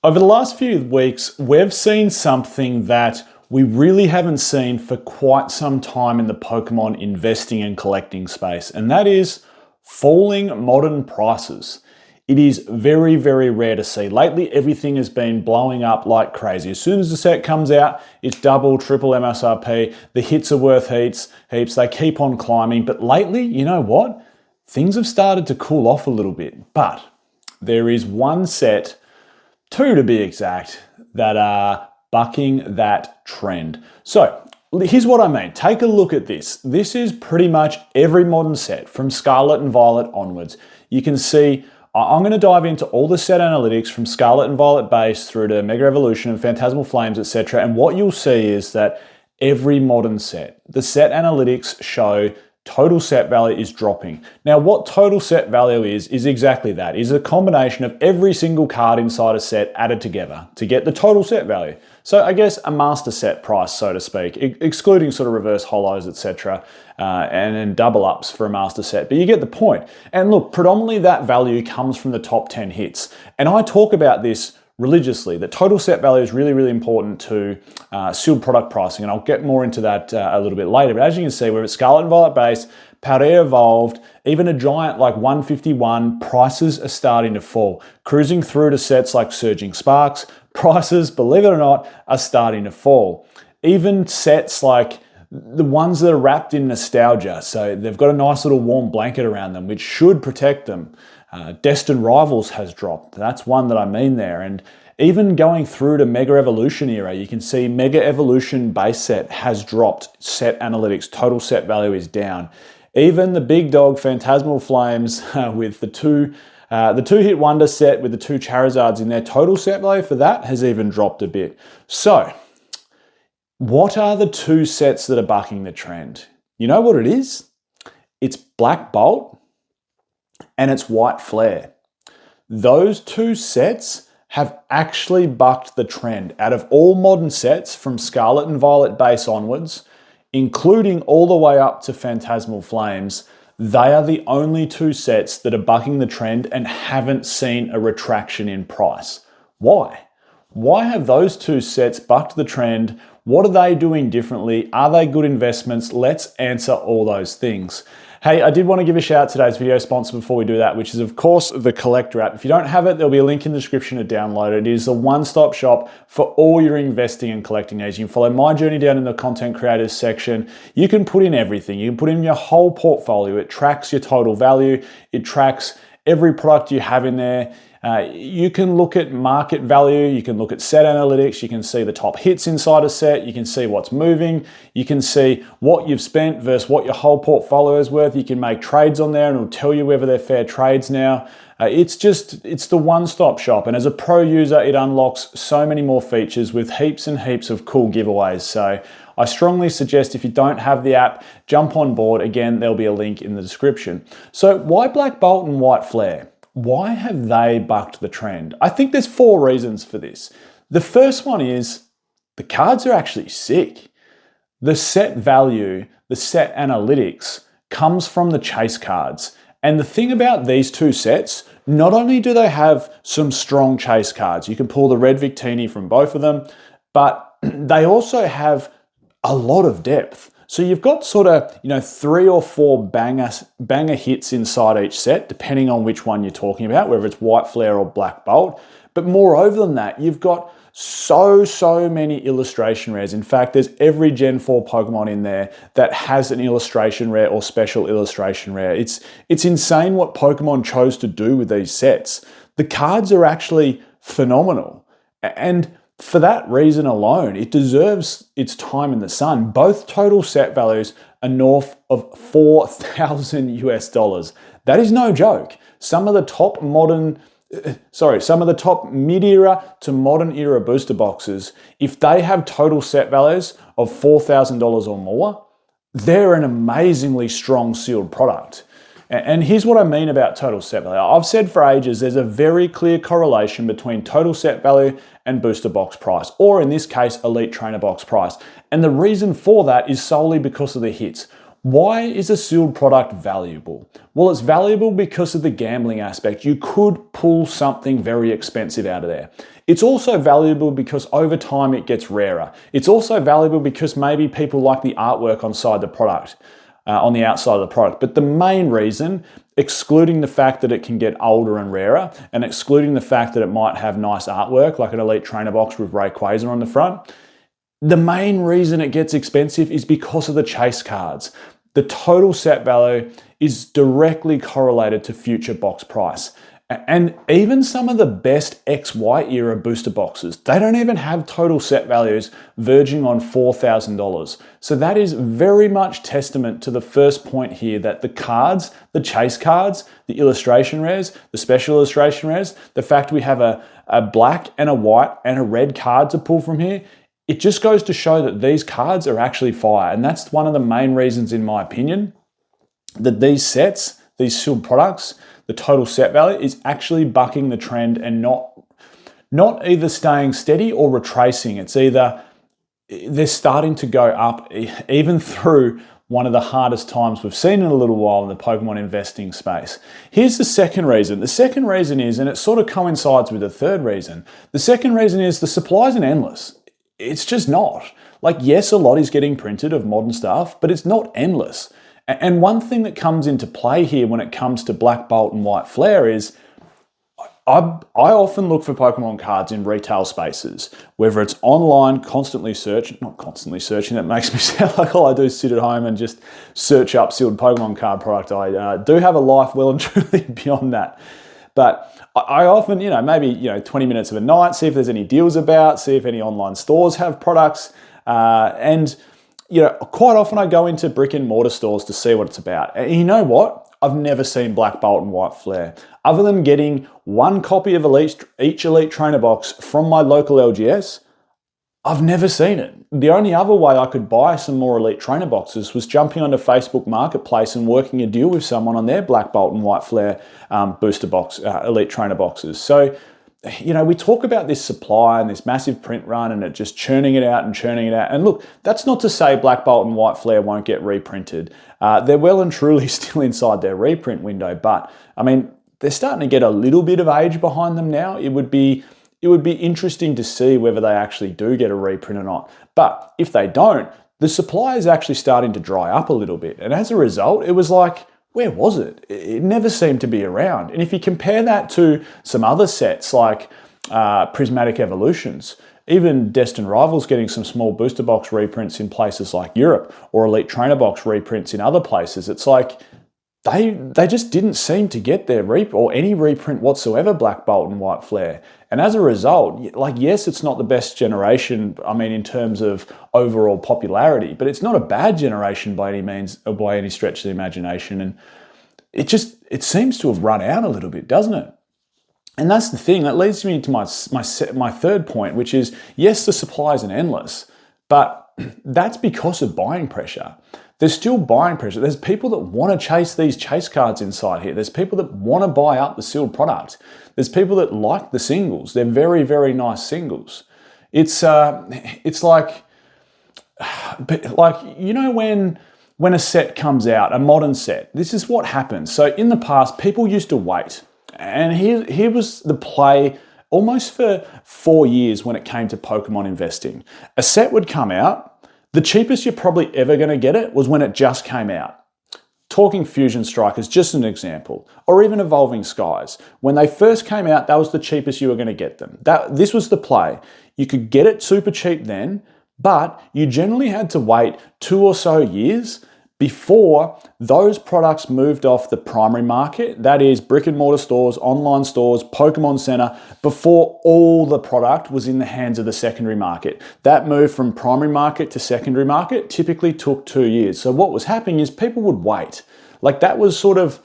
Over the last few weeks, we've seen something that we really haven't seen for quite some time in the Pokemon investing and collecting space, and that is falling modern prices. It is very, very rare to see. Lately, everything has been blowing up like crazy. As soon as the set comes out, it's double, triple MSRP. The hits are worth heaps. They keep on climbing. But lately, you know what? Things have started to cool off a little bit. But there is one set, two to be exact, that are bucking that trend. So here's what I mean. Take a look at this. This is pretty much every modern set from Scarlet and Violet onwards. You can see I'm going to dive into all the set analytics from Scarlet and Violet base through to Mega Evolution and Phantasmal Flames, etc. And what you'll see is that every modern set, the set analytics show total set value is dropping. Now, what total set value is exactly that. It's a combination of every single card inside a set added together to get the total set value. So I guess a master set price, so to speak, excluding sort of reverse hollows, etc., and then double ups for a master set. But you get the point. And look, predominantly that value comes from the top 10 hits. And I talk about this religiously, that total set value is really, really important to sealed product pricing, and I'll get more into that a little bit later. But as you can see, we're at Scarlet and Violet base, Paldea Evolved, even a giant like 151, prices are starting to fall. Cruising through to sets like Surging Sparks, prices, believe it or not, are starting to fall. Even sets like the ones that are wrapped in nostalgia, so they've got a nice little warm blanket around them, which should protect them. Destined Rivals has dropped. That's one that I mean there. And even going through to Mega Evolution era, you can see Mega Evolution base set has dropped. Set analytics, total set value is down. Even the big dog Phantasmal Flames with the two hit wonder set with the two Charizards in there, total set value for that has even dropped a bit. So, what are the two sets that are bucking the trend? You know what it is? It's Black Bolt and it's White Flare. Those two sets have actually bucked the trend. Out of all modern sets from Scarlet and Violet base onwards, including all the way up to Phantasmal Flames, they are the only two sets that are bucking the trend and haven't seen a retraction in price. Why? Why have those two sets bucked the trend? What are they doing differently? Are they good investments? Let's answer all those things. Hey, I did want to give a shout out to today's video sponsor before we do that, which is of course the Collector app. If you don't have it, there'll be a link in the description to download it. It is a one-stop shop for all your investing and collecting needs. You can follow my journey down in the content creators section. You can put in everything. You can put in your whole portfolio. It tracks your total value. It tracks every product you have in there. You can look at market value, you can look at set analytics, you can see the top hits inside a set, you can see what's moving, you can see what you've spent versus what your whole portfolio is worth. You can make trades on there and it'll tell you whether they're fair trades now. It's the one-stop shop, and as a pro user, it unlocks so many more features with heaps and heaps of cool giveaways. So I strongly suggest if you don't have the app, jump on board. Again, there'll be a link in the description. So why Black Bolt and White Flare? Why have they bucked the trend? I think there's 4 reasons for this. The first one is the cards are actually sick. The set value, the set analytics comes from the chase cards. And the thing about these two sets, not only do they have some strong chase cards, you can pull the red Victini from both of them, but they also have a lot of depth. So you've got sort of, 3 or 4 banger hits inside each set, depending on which one you're talking about, whether it's White Flare or Black Bolt. But moreover than that, you've got so many illustration rares. In fact, there's every Gen 4 Pokemon in there that has an illustration rare or special illustration rare. It's insane what Pokemon chose to do with these sets. The cards are actually phenomenal. And for that reason alone, it deserves its time in the sun. Both total set values are north of $4,000 US. That is no joke. Some of the top mid-era to modern era booster boxes, if they have total set values of $4,000 or more, they're an amazingly strong sealed product. And here's what I mean about total set value. I've said for ages, there's a very clear correlation between total set value and booster box price, or in this case, elite trainer box price. And the reason for that is solely because of the hits. Why is a sealed product valuable? Well, it's valuable because of the gambling aspect. You could pull something very expensive out of there. It's also valuable because over time it gets rarer. It's also valuable because maybe people like the artwork on the outside of the product. But the main reason, excluding the fact that it can get older and rarer, and excluding the fact that it might have nice artwork like an Elite Trainer box with Rayquaza on the front, the main reason it gets expensive is because of the chase cards. The total set value is directly correlated to future box price. And even some of the best XY era booster boxes, they don't even have total set values verging on $4,000. So that is very much testament to the first point here that the cards, the chase cards, the illustration rares, the special illustration rares, the fact we have a black and a white and a red card to pull from here, it just goes to show that these cards are actually fire. And that's one of the main reasons, in my opinion, that these sets, these sealed products, the total set value is actually bucking the trend and not either staying steady or retracing. It's either they're starting to go up even through one of the hardest times we've seen in a little while in the Pokemon investing space. Here's the second reason. The second reason is, and it sort of coincides with the third reason, the second reason is the supply isn't endless. It's just not. Like, yes, a lot is getting printed of modern stuff, but it's not endless. And one thing that comes into play here when it comes to Black Bolt and White Flare is I often look for Pokemon cards in retail spaces, whether it's online, not constantly searching, that makes me sound like all I do is sit at home and just search up sealed Pokemon card product. I do have a life well and truly beyond that. But I often, maybe 20 minutes of a night, see if there's any deals about, see if any online stores have products. And quite often I go into brick and mortar stores to see what it's about. And you know what? I've never seen Black Bolt and White Flare. Other than getting one copy of each Elite Trainer box from my local LGS, I've never seen it. The only other way I could buy some more Elite Trainer boxes was jumping onto Facebook Marketplace and working a deal with someone on their Black Bolt and White Flare booster box, Elite Trainer boxes. So, we talk about this supply and this massive print run and it just churning it out. And look, that's not to say Black Bolt and White Flare won't get reprinted. They're well and truly still inside their reprint window, but they're starting to get a little bit of age behind them now. It would be interesting to see whether they actually do get a reprint or not. But if they don't, the supply is actually starting to dry up a little bit. And as a result, it was like, where was it? It never seemed to be around. And if you compare that to some other sets like Prismatic Evolutions, even Destined Rivals getting some small booster box reprints in places like Europe, or Elite Trainer box reprints in other places, it's like they just didn't seem to get their or any reprint whatsoever, Black Bolt and White Flare. And as a result, yes, it's not the best generation, in terms of overall popularity, but it's not a bad generation by any means, or by any stretch of the imagination. And it seems to have run out a little bit, doesn't it? And that's the thing. That leads me to my third point, which is, yes, the supply isn't endless, but that's because of buying pressure. There's still buying pressure. There's people that want to chase these chase cards inside here. There's people that want to buy up the sealed product. There's people that like the singles. They're very, very nice singles. It's like when a set comes out, a modern set, this is what happens. So in the past, people used to wait. And here was the play almost for 4 years when it came to Pokemon investing. A set would come out. The cheapest you're probably ever going to get it was when it just came out. Talking Fusion Strikers, just an example, or even Evolving Skies. When they first came out, that was the cheapest you were going to get them. This was the play. You could get it super cheap then, but you generally had to wait 2 or so years before those products moved off the primary market, that is brick and mortar stores, online stores, Pokemon Center, before all the product was in the hands of the secondary market. That move from primary market to secondary market typically took 2 years. So what was happening is people would wait. Like, that was sort of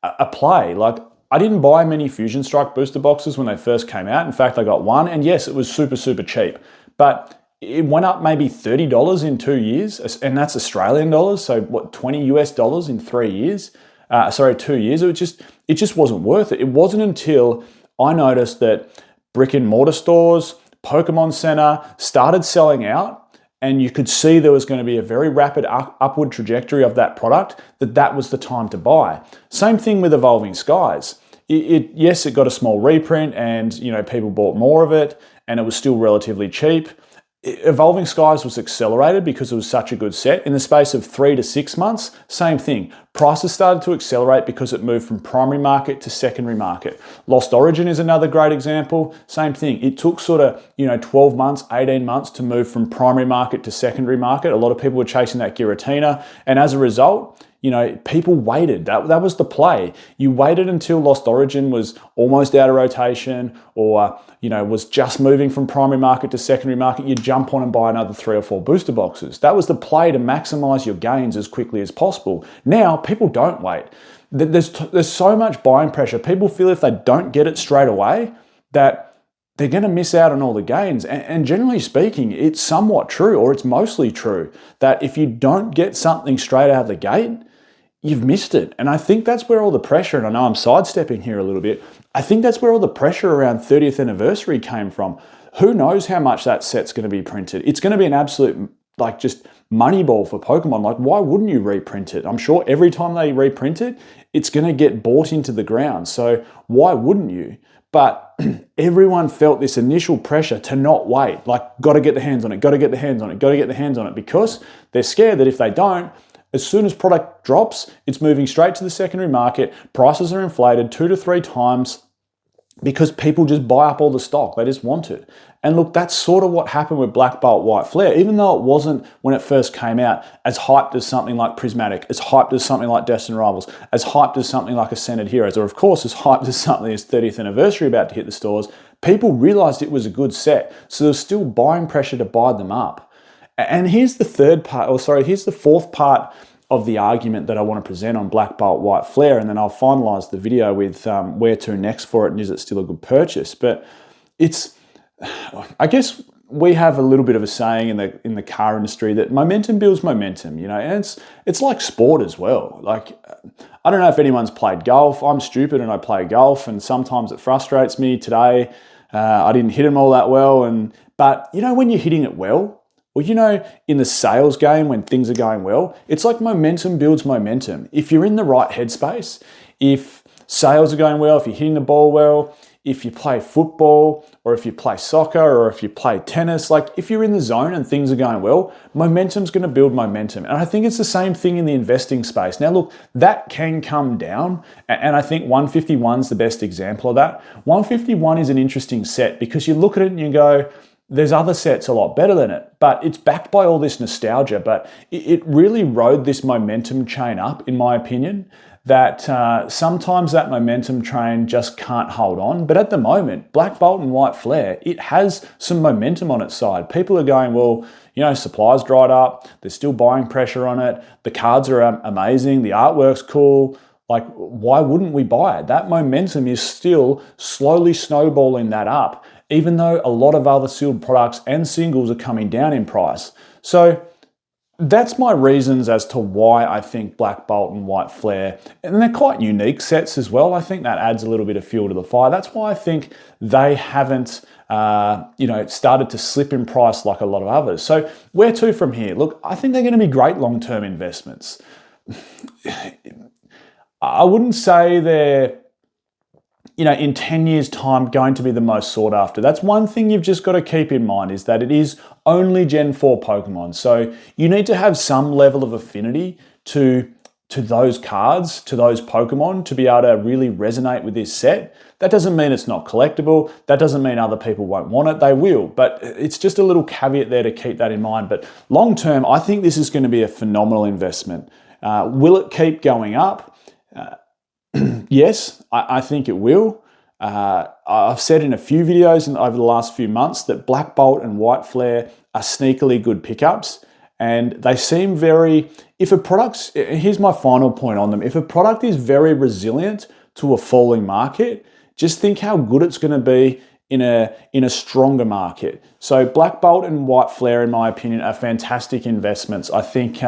a play. Like, I didn't buy many Fusion Strike booster boxes when they first came out. In fact, I got one, and yes, it was super, super cheap. But it went up maybe $30 in 2 years, and that's Australian dollars. So what, $20 US in 3 years? 2 years. It just wasn't worth it. It wasn't until I noticed that brick and mortar stores, Pokemon Center started selling out, and you could see there was going to be a very rapid upward trajectory of that product, that was the time to buy. Same thing with Evolving Skies. Yes, it got a small reprint, and people bought more of it, and it was still relatively cheap. Evolving Skies was accelerated because it was such a good set. In the space of 3 to 6 months, same thing. Prices started to accelerate because it moved from primary market to secondary market. Lost Origin is another great example. Same thing. It took sort of 12 months, 18 months to move from primary market to secondary market. A lot of people were chasing that Giratina, and as a result, people waited. That was the play. You waited until Lost Origin was almost out of rotation, or was just moving from primary market to secondary market. You jump on and buy another 3 or 4 booster boxes. That was the play to maximize your gains as quickly as possible. Now people don't wait. There's so much buying pressure. People feel if they don't get it straight away, that they're going to miss out on all the gains. And generally speaking, it's somewhat true, or it's mostly true, that if you don't get something straight out of the gate, you've missed it. And I think that's where all the pressure, and I know I'm sidestepping here a little bit, I think that's where all the pressure around 30th anniversary came from. Who knows how much that set's going to be printed? It's going to be an absolute, just money ball for Pokemon. Why wouldn't you reprint it? I'm sure every time they reprint it, it's going to get bought into the ground. So why wouldn't you? But everyone felt this initial pressure to not wait. Got to get the hands on it, got to get the hands on it, got to get the hands on it, because they're scared that if they don't, as soon as product drops, it's moving straight to the secondary market. Prices are inflated 2 to 3 times because people just buy up all the stock. They just want it. And look, that's sort of what happened with Black Bolt White Flare. Even though it wasn't, when it first came out, as hyped as something like Prismatic, as hyped as something like Destined Rivals, as hyped as something like Ascended Heroes, or of course as hyped as something as 30th Anniversary about to hit the stores, people realized it was a good set. So there's still buying pressure to buy them up. And here's the here's the fourth part of the argument that I want to present on Black Bolt White Flare, and then I'll finalize the video with where to next for it, and is it still a good purchase. But I guess we have a little bit of a saying in the car industry that momentum builds momentum, and it's like sport as well. I don't know if anyone's played golf. I'm stupid and I play golf, and sometimes it frustrates me. Today, I didn't hit them all that well, but when you're hitting it well, in the sales game, when things are going well, it's like momentum builds momentum. If you're in the right headspace, if sales are going well, if you're hitting the ball well, if you play football, or if you play soccer, or if you play tennis, if you're in the zone and things are going well, momentum's going to build momentum. And I think it's the same thing in the investing space. Now look, that can come down, and I think 151's the best example of that. 151 is an interesting set because you look at it and you go, there's other sets a lot better than it, but it's backed by all this nostalgia. But it really rode this momentum chain up, in my opinion, that sometimes that momentum train just can't hold on. But at the moment, Black Bolt and White Flare, it has some momentum on its side. People are going, well, supply's dried up, there's still buying pressure on it, the cards are amazing, the artwork's cool. Why wouldn't we buy it? That momentum is still slowly snowballing that up, even though a lot of other sealed products and singles are coming down in price. So that's my reasons as to why I think Black Bolt and White Flare, and they're quite unique sets as well. I think that adds a little bit of fuel to the fire. That's why I think they haven't started to slip in price like a lot of others. So where to from here? Look, I think they're going to be great long-term investments. I wouldn't say they're in 10 years' time going to be the most sought after. That's one thing you've just got to keep in mind, is that it is only Gen 4 Pokemon. So you need to have some level of affinity to those cards, to those Pokemon, to be able to really resonate with this set. That doesn't mean it's not collectible. That doesn't mean other people won't want it. They will. But it's just a little caveat there to keep that in mind. But long term, I think this is going to be a phenomenal investment. Will it keep going up? Yes, I think it will. I've said in a few videos over the last few months that Black Bolt and White Flare are sneakily good pickups, and they seem here's my final point on them. If a product is very resilient to a falling market, just think how good it's going to be in a stronger market. So Black Bolt and White Flare, in my opinion, are fantastic investments. I think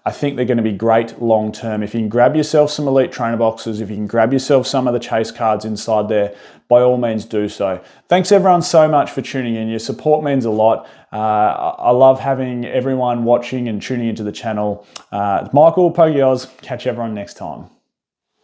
I think they're going to be great long term. If you can grab yourself some Elite Trainer boxes, if you can grab yourself some of the chase cards inside there, by all means do so. Thanks everyone so much for tuning in. Your support means a lot. I love having everyone watching and tuning into the channel. Michael, Pogi Oz, catch everyone next time.